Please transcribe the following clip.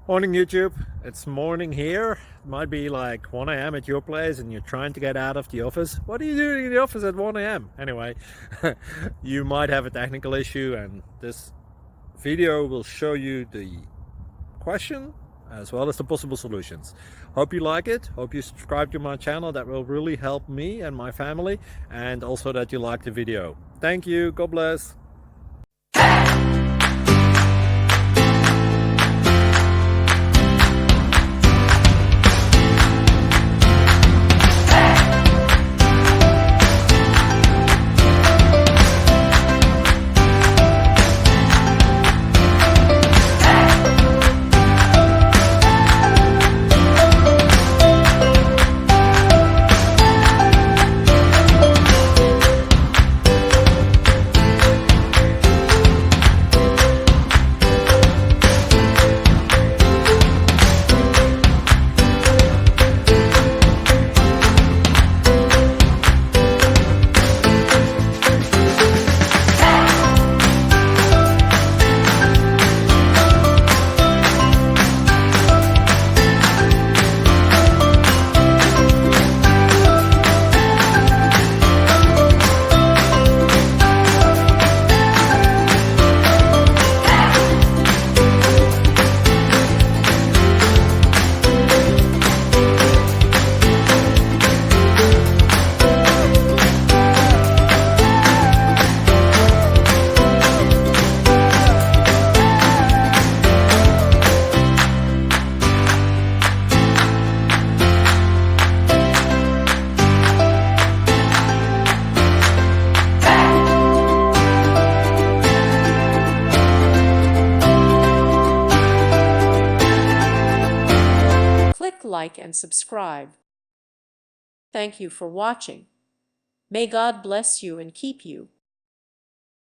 Morning YouTube, it's morning here. It might be like 1 a.m. at your place and you're trying to get out of the office. What are you doing in the office at 1 a.m.? Anyway, you might have a technical issue and this video will show you the question as well as the possible solutions. Hope you like it, hope you subscribe to my channel. That will really help me and my family, and also that you like the video. Thank you, God bless. Click like and subscribe. Thank you for watching. May God bless you and keep you.